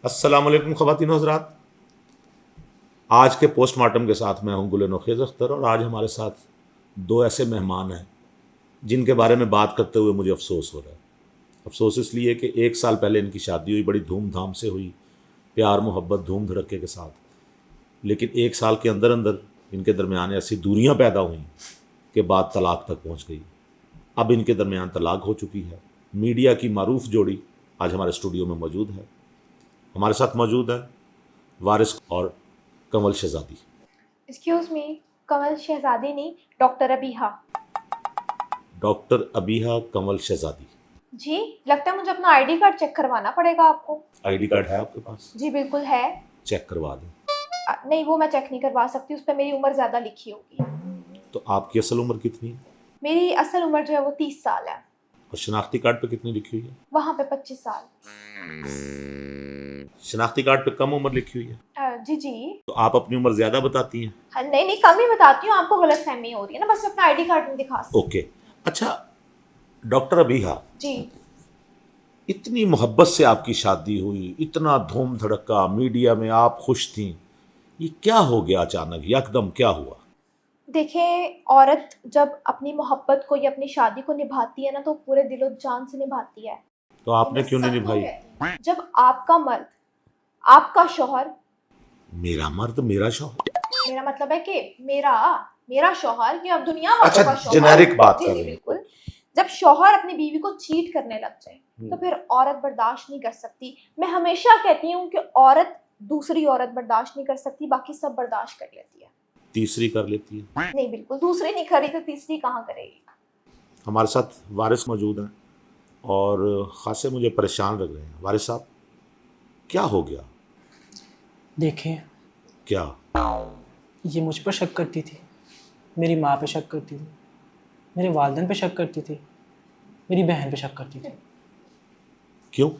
अस्सलाम वालेकुम ख़वातीन हज़रात। आज के पोस्टमार्टम के साथ मैं हूं गुल नौखेज़ अख्तर और आज हमारे साथ दो ऐसे मेहमान हैं जिनके बारे में बात करते हुए मुझे अफसोस हो रहा है। अफसोस इसलिए कि 1 साल पहले इनकी शादी हुई, बड़ी धूमधाम से हुई, प्यार मोहब्बत धूम धड़क्के के साथ। लेकिन 1 साल के अंदर अंदर इनके दरमियान ऐसी दूरियां पैदा हुई कि बात तलाक तक पहुंच गई। अब इनके दरमियान तलाक हो चुकी है। मीडिया की मारूफ जोड़ी आज हमारे स्टूडियो में मौजूद है। हमारे साथ मौजूद है वारिस और कंवल शहजादी। एक्सक्यूज मी, कमल शहजादी नहीं, डॉक्टर अबीहा। डॉक्टर अबीहा कंवल शहजादी। जी, लगता है मुझे अपना आईडी कार्ड चेक करवाना पड़ेगा आपको। आईडी कार्ड है आपके पास? जी बिल्कुल है। चेक करवा दें। नहीं, वो मैं चेक नहीं करवा सकती, उस पर मेरी उम्र ज़्यादा लिखी होगी। तो आपकी असल उम्र कितनी है? मेरी असल उम्र जो है वो 30 साल है। और शनाख्ती कार्ड पे कितनी लिखी हुई है? वहाँ पे 25 साल। शनाख्ती कार्ड पे कम उम्र लिखी हुई है। जी जी। तो आप अपनी उम्र ज्यादा बताती हैं। हाँ, नहीं नहीं, कम ही बताती हूँ, आपको गलतफहमी हो रही है ना, बस अपना आईडी कार्ड नहीं दिखा सकती। ओके, अच्छा डॉक्टर अबीहा, जी। इतनी मोहब्बत से आपकी शादी हुई, इतना धूम धड़का, मीडिया में आप खुश थी, ये क्या हो गया अचानक, यकदम क्या हुआ? देखें, औरत जब अपनी मोहब्बत को या अपनी शादी को निभाती है ना, तो पूरे दिलो जान से निभाती है। तो आपने क्यों नहीं निभाई? जब आपका मर्द, आपका शौहर, मेरा मर्द मेरा शौहर? मेरा मतलब है कि मेरा शौहर, कि अब दुनिया वालों अच्छा, का शौहर। जेनेरिक बात जी कर जी रहे हैं। बिल्कुल। जब शौहर अपनी बीवी को चीट करने लग जाए तो फिर औरत बर्दाश्त नहीं कर सकती। मैं हमेशा कहती हूँ कि औरत दूसरी औरत बर्दाश्त नहीं कर सकती, बाकी सब बर्दाश्त कर लेती है। तीसरी कर लेती है? नहीं, बिल्कुल, दूसरी नहीं करी तो तीसरी कहाँ करेगी। हमारे साथ वारिस मौजूद हैं और खासे मुझे परेशान लग रहे हैं। वारिस साहब, क्या हो गया? देखें, क्या? ये मुझ पर शक करती थी, मेरी माँ पे शक करती थी, मेरे वालिदैन पे शक करती थी, मेरी बहन पे शक करती थी। क्यों?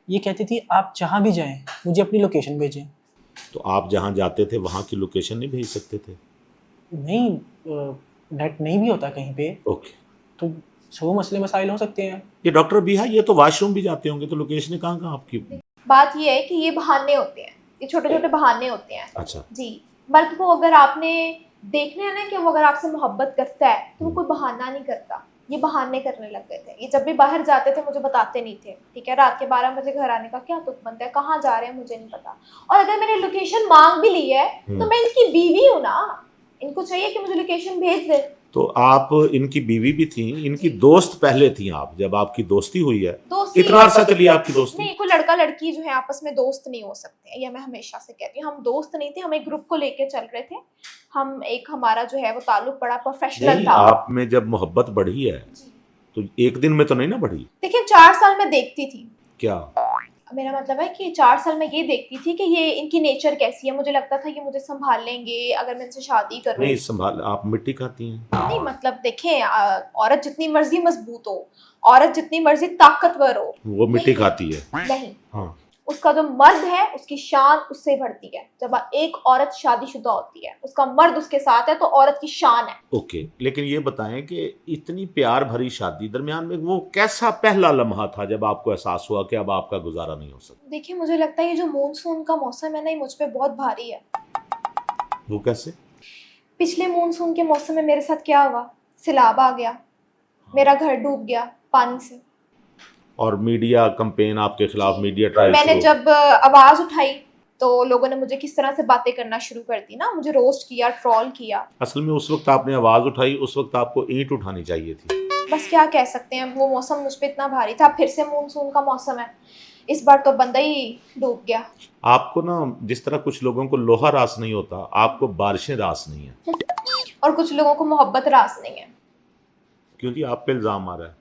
ये कहती थी आप जहाँ भी जाएं मुझे अपनी लोकेशन भेजें। तो आप जहाँ जाते थे वहाँ की लोकेशन नहीं भेज सकते थे? नहीं, नेट नहीं भी होता कहीं पे, ओके। तो सौ मसले मसाइल हो सकते हैं। ये डॉक्टर बिहा, ये तो वॉशरूम भी जाते होंगे, तो लोकेशन कहाँ कहाँ आपकी? बात ये है कि ये बहाने होते हैं, ये छोटे छोटे बहाने होते हैं। अच्छा जी। मर्द को अगर आपने देखने है ना कि वो अगर आपसे मोहब्बत करता है तो वो कोई बहाना नहीं करता। ये बहाने करने लग गए थे। ये जब भी बाहर जाते थे मुझे बताते नहीं थे, ठीक है, रात के 12 बजे घर आने का क्या तुक बनता है, कहाँ जा रहे हैं मुझे नहीं पता। और अगर मैंने लोकेशन मांग भी ली है तो मैं इनकी बीवी हूँ ना, इनको चाहिए कि मुझे लोकेशन भेज दे। तो आप इनकी बीवी भी थी, इनकी दोस्त पहले थी आप, जब आपकी दोस्ती हुई है? इतना अरसा चली आपकी दोस्ती? नहीं, कोई लड़का लड़की जो है आपस में दोस्त नहीं हो सकते, ये मैं हमेशा से कहती हूँ। हम दोस्त नहीं थे, हम एक ग्रुप को लेके चल रहे थे। हम एक, हमारा जो है वो ताल्लुक बड़ा प्रोफेशनल था। आप में जब मोहब्बत बढ़ी है तो एक दिन में तो नहीं ना बढ़ी? देखिए, 4 साल में देखती थी। क्या? मेरा मतलब है कि 4 साल में ये देखती थी कि ये इनकी नेचर कैसी है। मुझे लगता था ये मुझे संभाल लेंगे अगर मैं इनसे शादी करूं। नहीं संभाल, आप मिट्टी खाती हैं। नहीं, मतलब देखें, औरत जितनी मर्जी मजबूत हो, औरत जितनी मर्जी ताकतवर हो, वो मिट्टी खाती है? नहीं, हाँ। उसका जो मर्द है उसकी शान उससे बढ़ती है। जब एक औरत शादीशुदा होती है, उसका मर्द उसके साथ है, तो औरत की शान है। ओके, लेकिन ये बताएं कि इतनी प्यार भरी शादी दरमियान में वो कैसा पहला लम्हा था जब आपको एहसास हुआ कि अब आपका गुजारा नहीं हो सकता? देखिए, मुझे लगता है ये जो मानसून का मौसम है ना, ये मुझ पे बहुत भारी है। वो कैसे? पिछले मानसून के मौसम में मेरे साथ क्या हुआ, सैलाब आ गया, मेरा घर डूब गया पानी से। और मीडिया कैंपेन आपके खिलाफ, मीडिया ट्रायल, मैंने जब आवाज उठाई तो लोगों ने मुझे किस तरह से बातें करना शुरू कर दी ना, मुझे रोस्ट किया, ट्रोल किया। असल में उस वक्त आपने आवाज उठाई, उस वक्त आपको ईंट उठानी चाहिए थी। बस क्या कह सकते हैं, वो मौसम मुझ पे इतना भारी था। फिर से मानसून का मौसम है, इस बार तो बंदा ही डूब गया। आपको ना, जिस तरह कुछ लोगों को लोहा रास नहीं होता, आपको बारिशें रास नहीं है। और कुछ लोगों को मोहब्बत रास नहीं है। क्योंकि आप पे इल्जाम आ रहा है।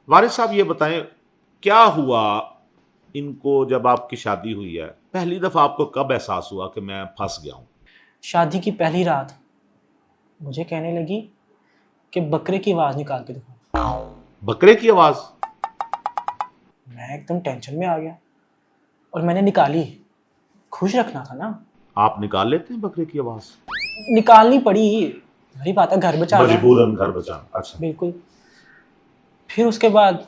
वारिस साहब, ये बताएं क्या हुआ इनको जब आपकी शादी हुई है? पहली दफा आपको कब एहसास हुआ कि मैं फंस गया हूं? शादी की पहली रात मुझे कहने लगी कि बकरे की आवाज़ निकाल के दिखाओ। बकरे की आवाज? मैं एकदम टेंशन में आ गया और मैंने निकाली। खुश रखना था ना। आप निकाल लेते हैं बकरे की आवाज? निकालनी पड़ी, वही बात है, घर बचाना है। मजबूरन घर बचाना। अच्छा। बिल्कुल। फिर उसके बाद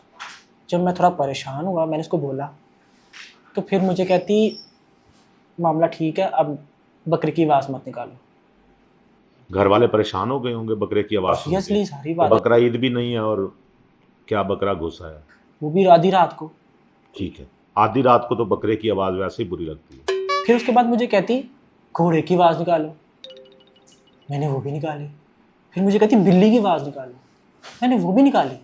जब मैं थोड़ा परेशान हुआ, मैंने उसको बोला, तो फिर मुझे कहती मामला ठीक है, अब बकरे की आवाज़ मत निकालो। घर वाले परेशान हो गए होंगे बकरे की आवाज़ सुन के। ऑब्वियसली सारी तो बात, बकरा ईद भी नहीं है और क्या बकरा घुसा है। वो भी आधी रात को। ठीक है, आधी रात को तो बकरे की आवाज़ वैसे ही बुरी लगती है। फिर उसके बाद मुझे कहती घोड़े की आवाज़ निकालो, मैंने वो भी निकाली। फिर मुझे कहती बिल्ली की आवाज़ निकालो, मैंने वो भी निकाली।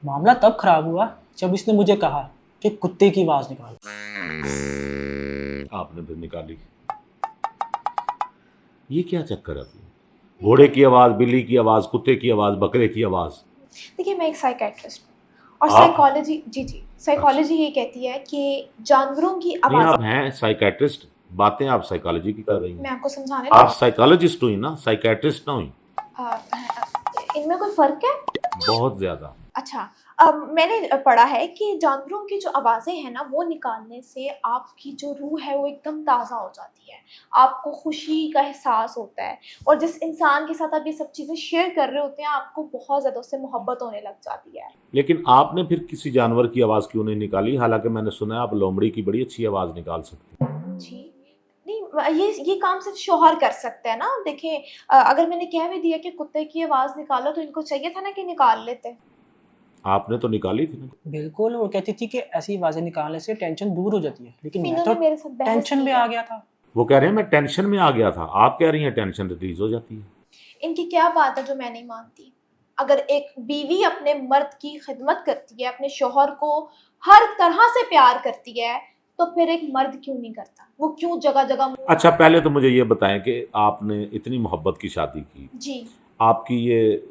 मामला तब खराब हुआ जब इसने मुझे कहा कि कुत्ते की आवाज़ निकालो। आपने फिर निकाली। ये क्या चक्कर है? घोड़े की आवाज़, बिल्ली की आवाज़, कुत्ते की आवाज़, बकरे की आवाज़। देखिए मैं एक साइकेट्रिस्ट हूँ और आप? साइकोलॉजी, जी साइकोलॉजी ये कहती है कि जानवरों की नहीं, आवाज़। आप हैं साइकेट्रिस्ट, बातें आप साइकोलॉजी की कर रही मैं हैं। आपको समझाने आप साइकोलॉजिस्ट हुई ना, साइकेट्रिस्ट ना हुई। इनमें कोई फ़र्क है? बहुत ज़्यादा। अच्छा, मैंने पढ़ा है कि जानवरों की जो आवाज़ें हैं ना, वो निकालने से आपकी जो रूह है वो एकदम ताज़ा हो जाती है। आपको खुशी का एहसास होता है और जिस इंसान के साथ आप ये सब चीज़ें शेयर कर रहे होते हैं, आपको बहुत ज़्यादा उससे मोहब्बत होने लग जाती है। लेकिन आपने फिर किसी जानवर की आवाज़ क्यों नहीं निकाली? हालांकि मैंने सुना है आप लोमड़ी की बड़ी अच्छी आवाज़ निकाल सकते हैं। जी। नहीं, ये काम सिर्फ़ शौहर कर सकते हैं ना। देखें, अगर मैंने कह भी दिया कि कुत्ते की आवाज़ निकालो, तो इनको चाहिए था ना कि निकाल लेते। आपने तो निकाली थी ना। बिल्कुल, वो कहती थी कि ऐसी आवाज़ें निकालने से टेंशन दूर हो जाती है, लेकिन मैं तो इन्होंने मेरे साथ बहस टेंशन की में है। आ गया था। वो कह रहे हैं मैं टेंशन में आ गया था, आप कह रही हैं टेंशन रिलीज हो जाती है। इनकी क्या बात है जो मैं नहीं मानती? अगर एक बीवी अपने मर्द की खिदमत करती है, अपने शौहर को हर तरह से प्यार करती है, तो फिर एक मर्द क्यों नहीं करता? वो क्यों जगह-जगह। अच्छा, पहले तो मुझे ये बताएं कि आपने इतनी मोहब्बत की शादी की, जी। आपकी ये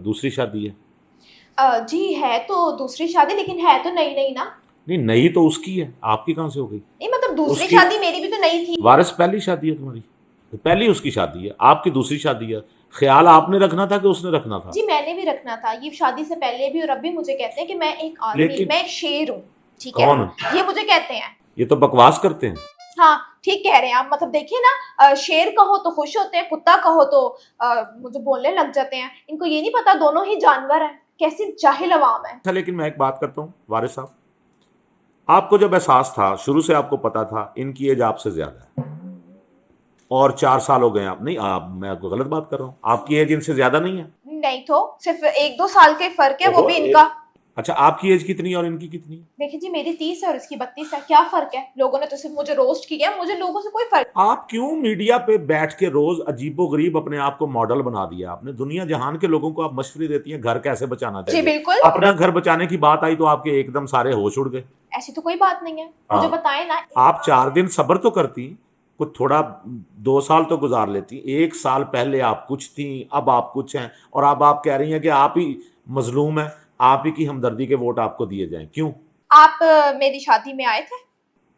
दूसरी शादी है? जी है तो दूसरी शादी, लेकिन है तो नई-नई ना। नहीं, नई तो उसकी है, आपकी कहाँ से हो गई? नहीं मतलब दूसरी उसकी शादी मेरी भी तो नई थी। वारिस पहली शादी है तुम्हारी, तो पहली उसकी शादी है, आपकी दूसरी शादी है। ख्याल आपने रखना था कि उसने रखना था? जी मैंने भी रखना था, ये शादी से पहले भी और अब भी मुझे कहते हैं कि मैं एक आदमी, लेकिन मैं एक शेर हूँ, ठीक है? कौन? ये मुझे कहते हैं। ये तो बकवास करते हैं। हाँ, ठीक कह रहे हैं आप। मतलब देखिए ना, शेर कहो तो खुश होते हैं, कुत्ता कहो तो मुझे बोलने लग जाते हैं। इनको ये नहीं पता दोनों ही जानवर हैं। कैसी जाहिल अवाम है। अच्छा, लेकिन मैं एक बात करता हूँ वारिस साहब, आपको जब एहसास था, शुरू से आपको पता था इनकी एज आपसे ज्यादा है और 4 साल हो गए आप, नहीं आप, मैं आपको गलत बात कर रहा हूँ, आपकी एज इनसे ज्यादा नहीं है? नहीं तो सिर्फ 1-2 साल का ही फर्क है, वो ओहो, भी इनका। अच्छा, आपकी एज कितनी है और इनकी कितनी है? देखिए जी, मेरी 30 है और इसकी 32 है। क्या फर्क है? लोगों ने तो सिर्फ मुझे रोस्ट किया है, मुझे लोगों से कोई फर्क। आप क्यों मीडिया पे बैठ के रोज अजीबोगरीब अपने आप को मॉडल बना दिया आपने? दुनिया जहान के लोगों को आप मशवरे देती हैं घर कैसे बचाना जी चाहिए। बिल्कुल। अपना घर बचाने की बात आई तो आपके एकदम सारे होश उड़ गए। ऐसी तो कोई बात नहीं है, मुझे हाँ। बताएं ना। आप 4 दिन सब्र तो करती, कुछ थोड़ा 2 साल तो गुजार लेती। 1 साल पहले आप कुछ थी, अब आप कुछ हैं, और अब आप कह रही हैं कि आप ही मजलूम हैं, आप ही की हमदर्दी के वोट आपको दिए जाएं। क्यों? आप मेरी शादी में आए थे?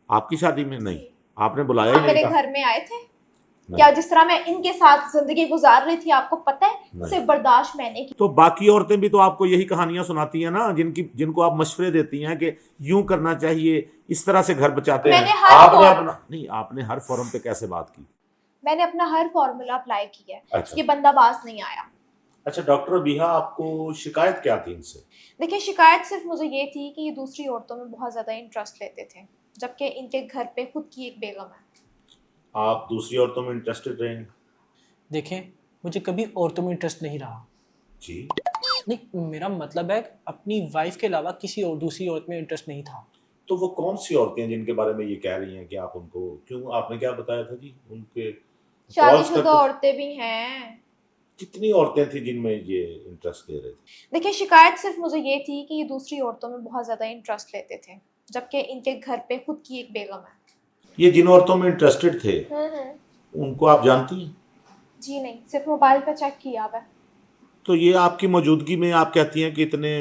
आपकी शादी में नहीं, आपने बुलाया ही आप नहीं मेरे था। घर में आए थे? नहीं। क्या जिस तरह मैं इनके साथ जिंदगी गुजार रही थी आपको पता है? नहीं। सिर्फ बर्दाश्त मैंने की। तो बाकी औरतें भी तो आपको यही कहानियां सुनाती हैं ना, जिनको आप मशवरे देती हैं कि यूं करना चाहिए, इस तरह से घर बचाते हैं। मैंने हर आपने अपना नहीं, आपने हर फोरम पे कैसे बात की? मैंने अपना हर फॉर्मूला अप्लाई किया है। अच्छा। ये बंदाबाज नहीं आया। अच्छा, डॉक्टर बिहा, आपको शिकायत क्या थी इनसे? देखिए, शिकायत सिर्फ मुझे ये थी कि ये दूसरी औरतों में बहुत ज़्यादा इंटरेस्ट लेते थे, जबकि इनके घर पे खुद की एक बेगम है। आप दूसरी औरतों में इंटरेस्टेड रहे हैं? देखें, मुझे कभी औरतों में इंटरेस्ट नहीं रहा। जी। नहीं, मेरा मतलब है अपनी वाइफ के अलावा किसी और दूसरी औरत में इंटरेस्ट नहीं था। तो वो कौन सी औरतें हैं जिनके बारे में ये कह रही हैं कि आप उनको, क्यों, आपने क्या बताया था जी उनके कॉल्स शादीशुदा करते? औरतें भी हैं। कितनी औरतें थी जिनमें ये इंटरेस्ट ले रहे थे? देखिए, शिकायत सिर्फ मुझे ये थी कि ये दूसरी औरतों में बहुत ज़्यादा इंटरेस्ट लेते थे, जबकि इनके घर पे खुद की एक बेगम है। ये जिन औरतों में इंटरेस्टेड थे उनको आप जानती हैं? जी नहीं, सिर्फ मोबाइल पे चेक किया हुआ है। तो ये आपकी मौजूदगी में आप कहती हैं कि इतने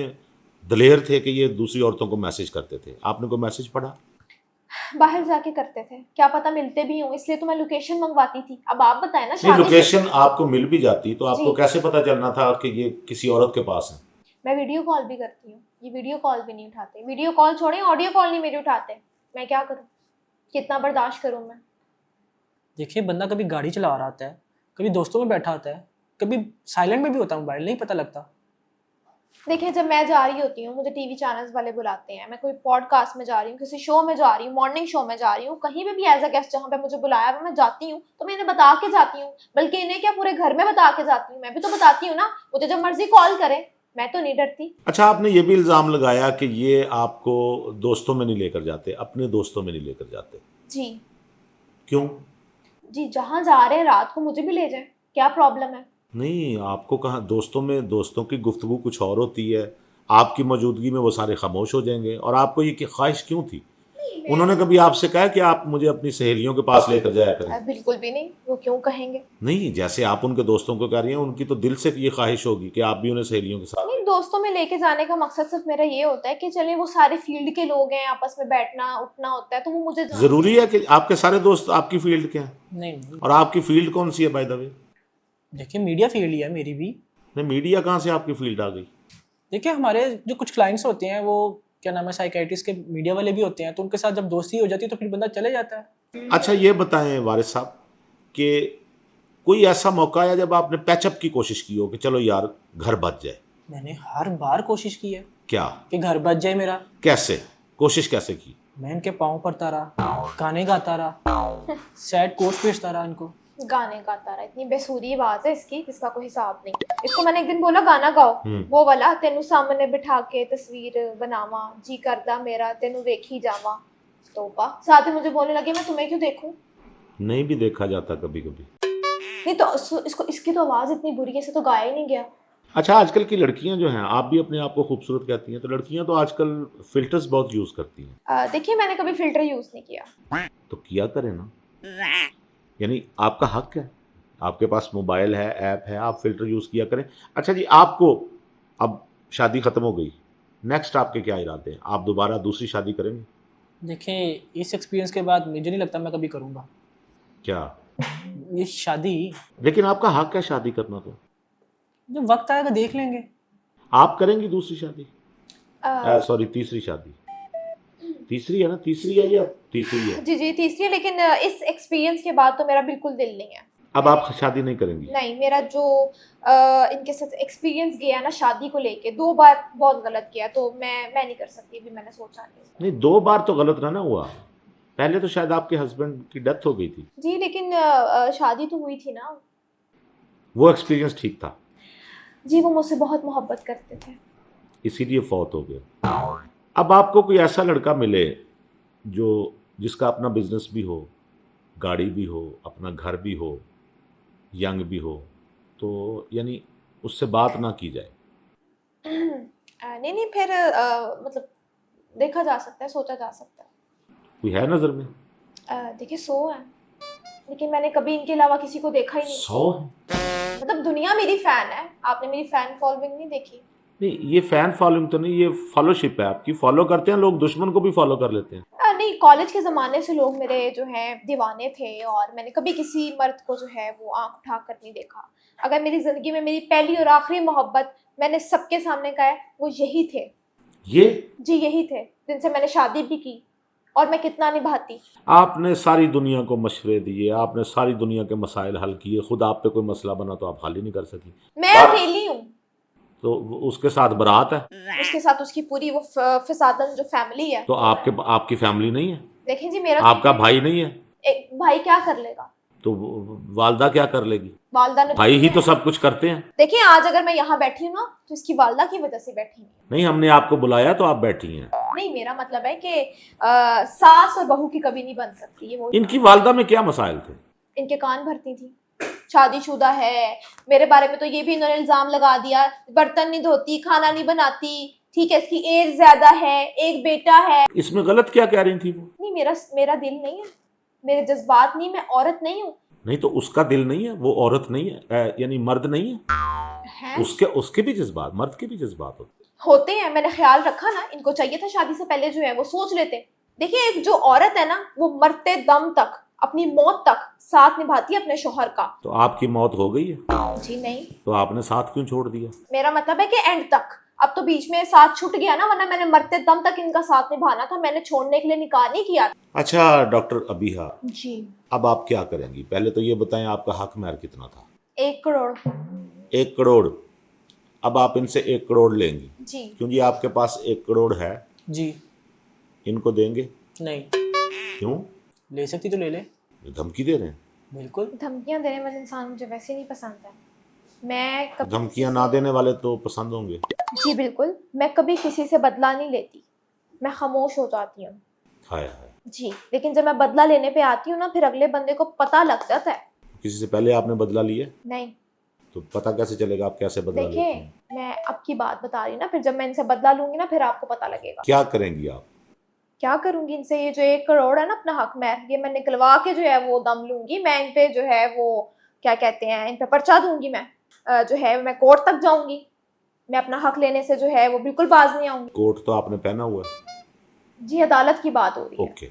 दलेर थे कि ये दूसरी औरतों को मैसेज करते थे। आपने कोई मैसेज पढ़ा? बाहर जाके करते थे, क्या पता मिलते भी हों, इसलिए तो मैं लोकेशन मंगवाती थी। अब आप बताएं ना। नहीं, शादी लोकेशन आपको मिल भी जाती तो आपको जी। कैसे पता चलना था कि ये किसी औरत के पास है? मैं वीडियो कॉल भी करती हूँ, ये वीडियो कॉल भी नहीं उठाते। वीडियो कॉल छोड़ें, ऑडियो कॉल नहीं मेरे उठाते। मैं क्या करूँ? कितना बर्दाश्त करूँ मैं? देखिए, बंदा कभी गाड़ी चला रहा होता है, कभी दोस्तों में बैठा होता है, कभी साइलेंट में भी होता है मोबाइल, नहीं पता लगता। देखिए, जब मैं जा रही होती हूँ, मुझे टीवी चैनल्स वाले बुलाते हैं, मैं कोई पॉडकास्ट में जा रही हूँ, किसी शो में जा रही हूँ, मॉर्निंग शो में जा रही हूँ, कहीं पे भी एज अ गेस्ट जहाँ पे मुझे बुलाया हुआ मैं जाती हूँ, तो मैं इन्हें बता के जाती हूँ। बल्कि इन्हें क्या, पूरे घर में बता के जाती हूँ। मैं भी तो बताती हूँ ना, मुझे जब मर्जी कॉल करें, मैं तो नहीं डरती। अच्छा, आपने ये भी इल्ज़ाम लगाया कि ये आपको दोस्तों में नहीं लेकर जाते, अपने दोस्तों में नहीं लेकर जाते। जी क्यों? जी, जहाँ जा रहे हैं रात को मुझे भी ले जाएं, क्या प्रॉब्लम है? नहीं, आपको कहाँ, दोस्तों में दोस्तों की गुफ्तगू कुछ और होती है, आपकी मौजूदगी में वो सारे खामोश हो जाएंगे। और आपको ये कि ख्वाहिश क्यों थी? उन्होंने कभी आपसे कहा कि आप मुझे अपनी सहेलियों के पास लेकर जाया करें? बिल्कुल भी नहीं, वो क्यों कहेंगे? नहीं, जैसे आप उनके दोस्तों को कह रही हैं, उनकी तो दिल से ये ख्वाहिश होगी कि आप भी उन्हें सहेलियों के साथ। नहीं, दोस्तों में लेके जाने का मकसद सिर्फ मेरा ये होता है कि चले वो सारे फील्ड के लोग हैं, आपस में बैठना उठना होता है, तो वो मुझे ज़रूरी है कि आपके सारे दोस्त आपकी फील्ड के हैं? नहीं, और आपकी फील्ड कौन सी है बाय द वे? देखिए मीडिया फील्ड ही है मेरी भी। नहीं, मीडिया कहाँ से आपकी फील्ड आ गई? देखिए हमारे जो कुछ क्लाइंट्स होते हैं वो क्या नाम है, साइकेट्रिस्ट के मीडिया वाले भी होते हैं, तो उनके साथ जब दोस्ती हो जाती है तो फिर बंदा चले जाता है। अच्छा, ये बताएं वारिस साहब कि कोई ऐसा मौका है जब आपने पैचअप की कोशिश की हो कि चलो यार घर बच जाए? मैंने हर बार कोशिश की है क्या? कि घर बच जाए मेरा। कैसे कोशिश कैसे की? मैं इनके पाँव पड़ता रहा, गाने गाता रहा, सैड कोट्स भेजता रहा इनको। गाने गाता रहा, इतनी बेसुरी आवाज है इसकी जिसका कोई हिसाब नहीं। इसको मैंने एक दिन बोला गाना गाओ, वो वाला तेनू सामने बिठा के तस्वीर बनावा, जी करदा मेरा तेनू वेखी जावा। तौबा, साथ ही मुझे बोलने लगे मैं तुम्हें क्यों देखूं? नहीं भी देखा जाता कभी कभी। नहीं तो इसको, इसकी तो आवाज इतनी बुरी है, इसे तो गाया ही नहीं गया। अच्छा, आजकल की लड़कियां जो हैं, आप भी अपने आप को खूबसूरत कहती हैं, तो लड़कियां तो आजकल फिल्टर्स बहुत यूज़ करती हैं। देखिए, मैंने कभी फिल्टर यूज नहीं किया। तो किया करें ना, यानी आपका हक है, आपके पास मोबाइल है, ऐप है, आप फिल्टर यूज़ किया करें। अच्छा जी, आपको अब शादी ख़त्म हो गई, नेक्स्ट आपके क्या इरादे हैं? आप दोबारा दूसरी शादी करेंगे? देखिए इस एक्सपीरियंस के बाद मुझे नहीं लगता मैं कभी करूँगा क्या? ये शादी। लेकिन आपका हक है शादी करना, तो जब वक्त आएगा देख लेंगे। आप करेंगी दूसरी शादी? सॉरी, तीसरी शादी। तीसरी है ना? तीसरी है या तीसरी है? जी जी, तीसरी। लेकिन इस एक्सपीरियंस के बाद तो मेरा बिल्कुल दिल नहीं है। अब आप शादी नहीं करेंगी? नहीं, मेरा जो इनके साथ एक्सपीरियंस गया ना शादी को लेके, 2 बार बहुत गलत किया, तो मैं नहीं कर सकती। अभी मैंने सोचा नहीं। नहीं, 2 बार तो गलत ना हुआ, पहले तो शायद आपके हस्बैंड की डेथ हो गई थी। जी, लेकिन शादी तो हुई थी ना। वो एक्सपीरियंस ठीक था, जी, वो मुझसे बहुत मोहब्बत करते थे। इसीलिए फौत हो गया। अब आपको कोई ऐसा लड़का मिले जो जिसका अपना बिजनेस भी हो, गाड़ी भी हो, अपना घर भी हो, यंग भी हो, तो यानी उससे बात ना की जाए? नहीं नहीं, फिर मतलब देखा जा सकता है, सोचा जा सकता है। कोई है नज़र में? देखिए, 100 है, लेकिन मैंने कभी इनके अलावा किसी को देखा ही नहीं। 100 है? मतलब दुनिया मेरी फैन है, आपने मेरी फैन फॉलोइंग नहीं देखी? नहीं, ये फैन फॉलोइंग तो नहीं, ये फॉलोशिप है आपकी। फॉलो करते हैं लोग, दुश्मन को भी फॉलो कर लेते हैं। नहीं, कॉलेज के ज़माने से लोग मेरे जो हैं दीवाने थे, और मैंने कभी किसी मर्द को जो है वो आंख उठा कर नहीं देखा। अगर मेरी ज़िंदगी में मेरी पहली और आखिरी मोहब्बत मैंने सबके सामने कहा है, वो यही थे। ये जी, यही थे जिनसे मैंने शादी भी की, और मैं कितना निभाती। आपने सारी दुनिया को मशवरे दिए, आपने सारी दुनिया के मसाइल हल किए, खुद आप पे कोई मसला बना तो आप हल ही नहीं कर सकी। मैं अकेली हूँ। तो उसके साथ बारात है, उसके साथ उसकी पूरी वो फिसादन जो फैमिली है। तो आपकी फैमिली नहीं है? देखें जी, मेरा आपका भाई नहीं है? एक भाई क्या कर लेगा? तो वालदा क्या कर लेगी? वालदा ने, भाई ही तो सब कुछ करते हैं। देखिए आज अगर मैं यहाँ बैठी हूँ ना, तो इसकी वालदा की वजह से बैठी हूँ। नहीं, हमने आपको बुलाया तो आप बैठी हैं। नहीं, मेरा मतलब है कि सास और बहू की कभी नहीं बन सकती। ये वो इनकी वालदा में क्या मसाइल थे? इनके कान भरती थी, शादीशुदा है। मेरे बारे में तो ये भी इन्होंने इल्जाम लगा दिया, बर्तन नहीं धोती, खाना नहीं बनाती, ठीक है, इसकी एज ज्यादा है, एक बेटा है। इसमें गलत क्या कह रही थी वो? नहीं, मेरा दिल नहीं है, मेरे जज्बात नहीं, मैं औरत नहीं हूँ। नहीं तो उसका दिल नहीं है, वो औरत नहीं है, यानी मर्द नहीं है। उसके भी जज्बात, मर्द के भी जज्बात होते हैं। मैंने ख्याल रखा ना, इनको चाहिए था शादी से पहले जो है वो सोच लेते। देखिए, एक जो औरत है ना, वो मरते दम तक, अपनी मौत तक साथ निभाती है अपने शोहर का। तो आपकी मौत हो गई है? जी नहीं। तो आपने साथ क्यों छोड़ दिया? मेरा मतलब है कि एंड तक। अब तो बीच में साथ छूट गया ना, वरना मैंने मरते दम तक इनका साथ निभाना था, मैंने छोड़ने के लिए निकाह नहीं किया। अच्छा डॉक्टर अबीहा जी, अब आप क्या करेंगी? पहले तो ये बताएं, आपका हक महर कितना था? 1 करोड़। 1 करोड़। अब आप इनसे 1 करोड़ लेंगी, जी क्योंकि आपके पास 1 करोड़ है, जी इनको देंगे? नहीं, क्यों? ले सकती तो ले ले। धमकी दे रहे हैं? बिल्कुल। धमकियां देने वाले इंसान मुझे वैसे ही नहीं पसंद है। मैं कभी धमकियां किसी ना से- देने वाले तो पसंद होंगे। जी बिल्कुल, मैं कभी किसी से बदला नहीं लेती, मैं खामोश हो जाती हूँ। हाय हाय, जी, लेकिन जब मैं बदला लेने पे आती हूँ ना, फिर अगले बंदे को पता लग जाता है। किसी से पहले आपने बदला लिया? नहीं, तो पता कैसे चलेगा आप कैसे बदला लेते देखिए हैं? मैं अब की बात बता रही हूँ ना, फिर जब मैं इनसे बदला लूंगी ना, फिर आपको पता लगेगा। क्या करेंगी आप? क्या करूंगी इनसे, ये जो 1 करोड़ है ना अपना हक में, ये मैं निकलवा के जो है वो दम लूंगी। मैं इन पे जो है वो क्या कहते हैं, इन पे पर्चा दूंगी। मैं जो है मैं कोर्ट तक जाऊंगी। मैं अपना हक लेने से जो है वो बिल्कुल बाज नहीं आऊंगी। कोट तो आपने पहना हुआ है। जी, अदालत की बात हो रही है। ओके,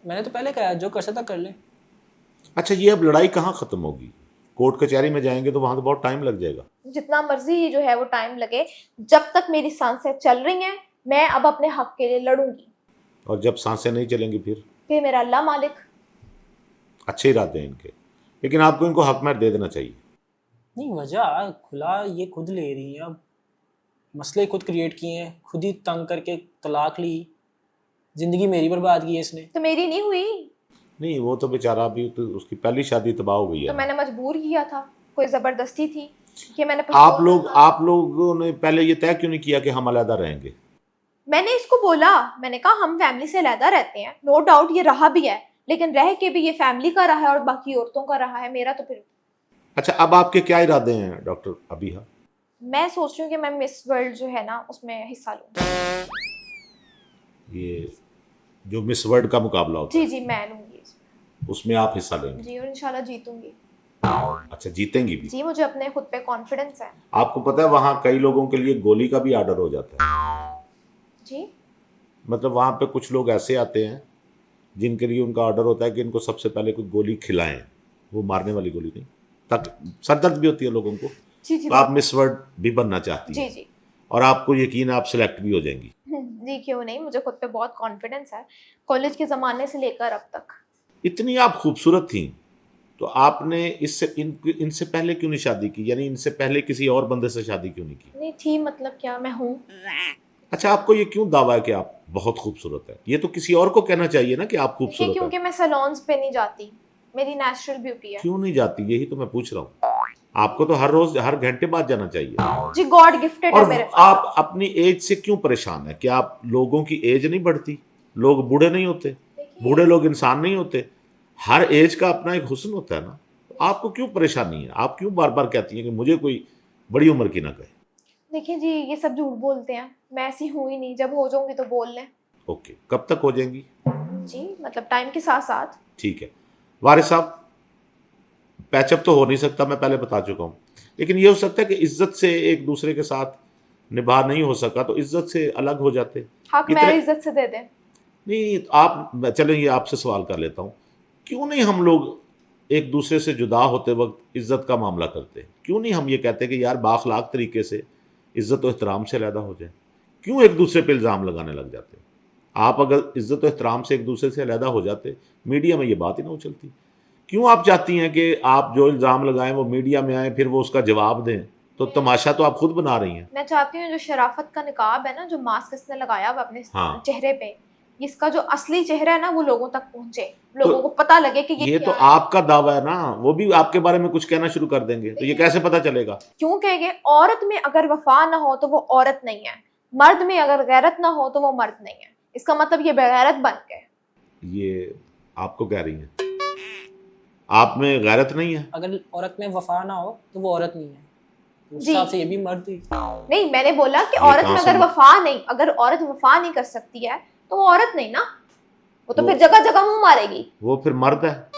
मैंने तो पहले कहा जो कर सकता कर ले। अच्छा ये अब लड़ाई कहाँ खत्म होगी? कोर्ट कचहरी में जाएंगे तो वहां तो बहुत टाइम लग जाएगा। जितना मर्जी जो है वो टाइम लगे, जब तक मेरी सांसें चल रही हैं मैं अब अपने हक के लिए लड़ूंगी। और जब सांसें नहीं चलेंगी फिर मेरा अल्लाह मालिक। अच्छे इरादे हैं इनके, लेकिन आपको इनको हक महर दे देना चाहिए। नहीं, वजह खुला ये खुद ले रही है, अब मसले खुद क्रिएट किए हैं, खुद ही तंग करके तलाक ली, जिंदगी मेरी बर्बाद की है इसने। तो मेरी नहीं हुई, नहीं वो तो बेचारा अभी तो उसकी पहली शादी तबाह हो गई तो है। मैंने मजबूर किया था, कोई जबरदस्ती थी कि मैंने आप लोगों ने पहले ये तय क्यों नहीं किया कि हम अलग रहेंगे? मैंने इसको बोला, मैंने कहा हम फैमिली से अलग रहते हैं, नो डाउट ये रहा भी है, लेकिन रह के भी ये फैमिली का रहा है और बाकी औरतों का रहा है, मेरा तो फिर। अच्छा अब आपके क्या इरादे हैं डॉक्टर अबीहा? मैं सोच रही हूँ कि मैं मिस वर्ल्ड जो है ना उसमें हिस्सा लूँ। ये जो मिस वर्ल्ड का मुकाबला होता जी जी, मैं लूंगी इसमें। है उसमें आप हिस्सा लेंगे? जी, और इंशाल्लाह जीतूंगी। अच्छा जीतेंगी भी? जी, मुझे अपने खुद पे कॉन्फिडेंस है। आपको पता है वहाँ कई लोगों के लिए गोली का भी आर्डर हो जाता है। जी, मतलब वहाँ पे कुछ लोग ऐसे आते हैं जिनके लिए उनका ऑर्डर होता है कि इनको सबसे पहले कोई गोली खिलाएं, वो मारने वाली गोली नहीं, तक सर दर्द भी होती है लोगों को। जी जी तो आप मिस वर्ल्ड भी बनना चाहती जी हैं जी और आपको यकीन है आप सिलेक्ट भी हो जाएंगी। जी, क्यों नहीं, मुझे खुद पे बहुत कॉन्फिडेंस है, कॉलेज के ज़माने से लेकर अब तक। इतनी आप खूबसूरत थी तो आपने इनसे पहले क्यों नहीं शादी की? यानी इनसे पहले किसी और बंदे से शादी क्यों नहीं की? नहीं थी, मतलब क्या, मैं हूँ। अच्छा आपको ये क्यों दावा है कि आप बहुत खूबसूरत है? ये तो किसी और को कहना चाहिए ना कि आप देखिए, खूबसूरत क्योंकि है। मैं सैलून्स पे नहीं जाती, मेरी नेचुरल ब्यूटी है। क्यों नहीं जाती यही तो मैं पूछ रहा हूँ। आपको तो हर रोज हर घंटे बाद जाना चाहिए। जी, गॉड गिफ्टेड है और मेरे पास। आप अपनी एज से क्यों परेशान है? क्या आप लोगों की एज नहीं बढ़ती? लोग बूढ़े नहीं होते? बूढ़े लोग इंसान नहीं होते? हर एज का अपना एक हुस्न होता है ना। आपको क्यों परेशानी है? आप क्यों बार बार कहती हैं कि मुझे कोई बड़ी उम्र की ना कहे? देखिए जी, ये सब झूठ बोलते हैं, मैं ऐसी हूँ ही नहीं, जब हो जाऊंगी तो बोल लें। ओके, कब तक हो जाएंगी? जी, मतलब टाइम के साथ साथ। ठीक है वारिस साहब, पैचअप तो हो नहीं सकता, मैं पहले बता चुका हूँ, लेकिन ये हो सकता है कि इज्जत से एक दूसरे के साथ निभा नहीं हो सका तो इज्जत से अलग हो जाते। हक इतने- मेरी इज्जत से दे दें। नहीं आप चलें, ये आपसे सवाल कर लेता हूँ, क्यों नहीं हम लोग एक दूसरे से जुदा होते वक्त इज्जत का मामला करते? क्यों नहीं हम ये कहते कि यार बाखलाक तरीके से इज्जत और एहतराम से अलहदा हो जाए? क्यों एक दूसरे पे इल्ज़ाम लगाने लग जाते? आप अगर इज्जत और एहतराम से एक दूसरे से अलहदा हो जाते, मीडिया में ये बात ही ना उछलती। क्यों आप चाहती हैं कि आप जो इल्ज़ाम लगाएं वो मीडिया में आए, फिर वो उसका जवाब दें? तो तमाशा तो आप खुद बना रही हैं। मैं चाहती हूँ जो शराफत का निकाब है ना, जो मास्क इसने लगाया हुआ अपने हाँ। चेहरे पे, इसका जो असली चेहरा है ना वो लोगों तक पहुंचे, लोगों को पता लगे कि ये तो क्या है। आपका दावा है ना, वो भी आपके बारे में कुछ कहना शुरू कर देंगे तो ये कैसे पता चलेगा? क्यों कहेंगे? औरत में अगर वफा ना हो तो वो औरत नहीं है, मर्द में अगर गैरत ना हो तो वो मर्द नहीं है। इसका मतलब ये बेगैरत बन गए। ये आपको कह रही हैं? आप में गैरत नहीं है? अगर औरत में वफा ना हो तो वो औरत नहीं है, उस जी। हिसाब से ये भी मर्द ही। नहीं, मैंने बोला कि ये औरत कहाँ में अगर समझ- वफा नहीं, अगर औरत वफा नहीं कर सकती है तो वो औरत नहीं ना, वो तो वो- फिर जगह जगह मुंह मारेगी। वो फिर मर्द है?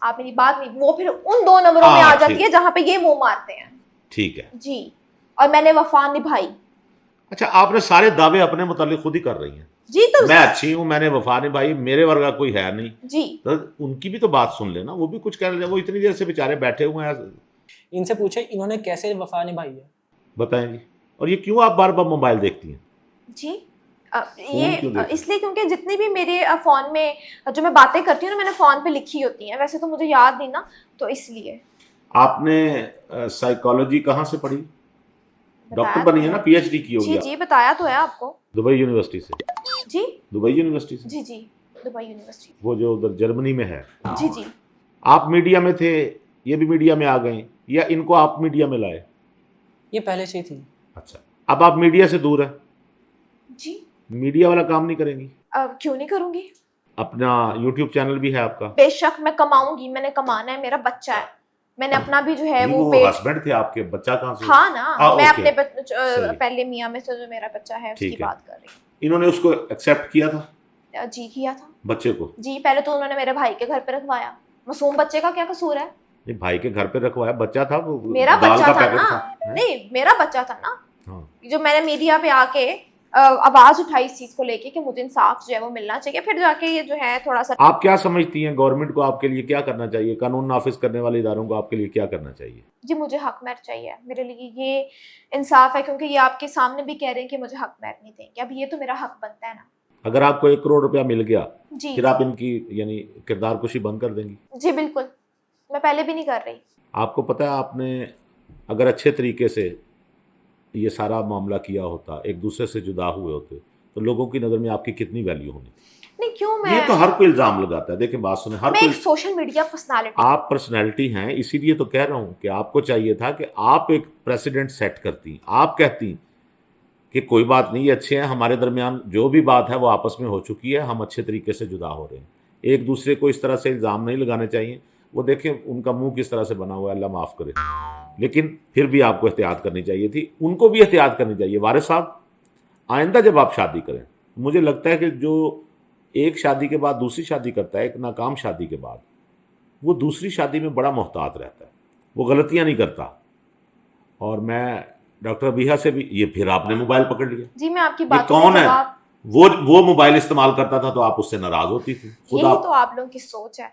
आप मेरी बात नहीं, वो फिर उन 2 नंबरों में हाँ, आ जाती ठीक। है जहां पे ये मुंह मारते हैं। ठीक है। जी, और मैंने वफा निभाई। अच्छा आपने सारे दावे अपने मुतालिक खुद ही कर रही हैं। जी, तो मैं अच्छी हूँ, मैंने वफा निभाई, मेरे वर्गा कोई है नहीं। जी, तो उनकी भी तो बात सुन लेना, वो भी कुछ कह रहे हैं। वो इतनी देर से बेचारे बैठे हुए हैं। इनसे पूछे इन्होंने कैसे वफा निभाई है। बताएं जी। और ये क्यों आप बार बार मोबाइल देखती हैं? जी, क्यों ये देखते? इसलिए क्योंकि जितनी भी मेरे फोन में जो मैं बातें करती हूँ ना, मैंने फोन पे लिखी होती हैं, वैसे तो मुझे याद नहीं ना, तो इसलिए। आपने साइकोलॉजी कहाँ से पढ़ी? डॉक्टर बताया बनी है ना, पीएचडी की जी होगी। जी बताया तो है आपको। दुबई यूनिवर्सिटी से? जी दुबई यूनिवर्सिटी से? जी जी दुबई यूनिवर्सिटी। वो जो उधर जर्मनी में है। जी जी आप मीडिया में थे, ये भी मीडिया में आ गए, या इनको आप मीडिया में लाए? ये पहले से ही थी। अच्छा, अब आप मीडिया से दूर है, जी। मीडिया वाला काम नहीं करेंगी? अब क्यों नहीं करूंगी? अपना यूट्यूब चैनल भी है आपका? बेशक मैं कमाऊंगी, मैंने कमाना है, मेरा बच्चा है, मैंने अपना भी जो है नहीं, वो वो हस्बैंड थे आपके, बच्चा कहाँ से? हाँ ना, मैं ओके, अपने सही। पहले मियाँ में से जो मेरा बच्चा है उसकी ठीक है। बात कर रही इन्होंने उसको एक्सेप्ट किया था, हूँ। जी किया था बच्चे को? जी। पहले तो उन्होंने मेरे भाई के घर पे रखवाया, मासूम बच्चे का क्या कसूर है? नहीं, भाई के घर पे रखवाया, बच्चा था वो, मेरा दाल बच्चा का था पैकेट ना। था। नहीं मेरा बच्चा था ना। हाँ। जो मैंने मीडिया पे आके आवाज उठाई इस चीज को लेके कि मुझे इंसाफ जो है वो मिलना चाहिए, फिर जाके ये जो है थोड़ा सा। आप क्या समझती हैं, गवर्नमेंट को आपके लिए क्या करना चाहिए, कानून नाफिज करने वाले इदारों को आपके लिए क्या करना चाहिए? जी मुझे हक महर चाहिए, मेरे लिए ये इंसाफ है, क्योंकि ये आपके सामने भी कह रहे हैं कि मुझे हक महर नहीं देंगे, अब ये तो मेरा हक बनता है ना। अगर आपको 1 करोड़ रुपया मिल गया, जी फिर आप इनकी यानी किरदार कुशी बंद कर देंगी? जी बिल्कुल, मैं पहले भी नहीं कर रही। आपको पता है, आपने अगर अच्छे तरीके से ये सारा मामला किया होता, एक दूसरे से जुदा हुए होते, तो लोगों की नज़र में आपकी कितनी वैल्यू होनी? नहीं क्यों, मैं ये तो हर कोई इल्ज़ाम लगाता है। देखिए बात सुने, हर मैं कोई, एक सोशल मीडिया पर्सनालिटी। आप पर्सनैलिटी हैं, इसीलिए तो कह रहा हूँ कि आपको चाहिए था कि आप एक प्रेसिडेंट सेट करती, आप कहती कि कोई बात नहीं, ये अच्छे हैं, हमारे दरमियान जो भी बात है वो आपस में हो चुकी है, हम अच्छे तरीके से जुदा हो रहे हैं, एक दूसरे को इस तरह से इल्ज़ाम नहीं लगाने चाहिए। वो देखें उनका मुंह किस तरह से बना हुआ है, अल्लाह माफ़ करे, लेकिन फिर भी आपको एहतियात करनी चाहिए थी, उनको भी एहतियात करनी चाहिए। वारिस साहब, आइंदा जब आप शादी करें, मुझे लगता है कि जो एक शादी के बाद दूसरी शादी करता है, एक नाकाम शादी के बाद, वो दूसरी शादी में बड़ा मोहतात रहता है, वो गलतियां नहीं करता। और मैं डॉक्टर अबीहा से भी, ये फिर आपने मोबाइल पकड़ लिया, जी मैं आपकी ये बात कौन है? वो मोबाइल इस्तेमाल करता था तो आप उससे नाराज होती थी। खुद यही आप, तो आप लोगों की सोच है।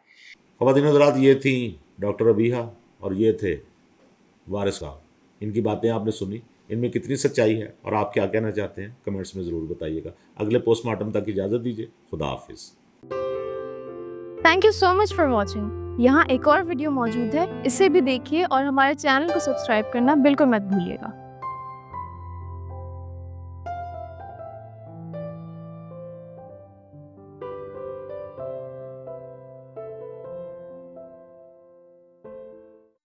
ख़वातीन हज़रात, ये थी डॉक्टर अबीहा और ये थे वारिस साहब। इनकी बातें आपने सुनी, इनमें कितनी सच्चाई है और आप क्या कहना चाहते हैं कमेंट्स में ज़रूर बताइएगा। अगले पोस्टमार्टम तक इजाज़त दीजिए, खुदा हाफिज़। Thank you so much for watching. यहाँ एक और वीडियो मौजूद है, इसे भी देखिए और हमारे चैनल को सब्सक्राइब करना बिल्कुल मत भूलिएगा।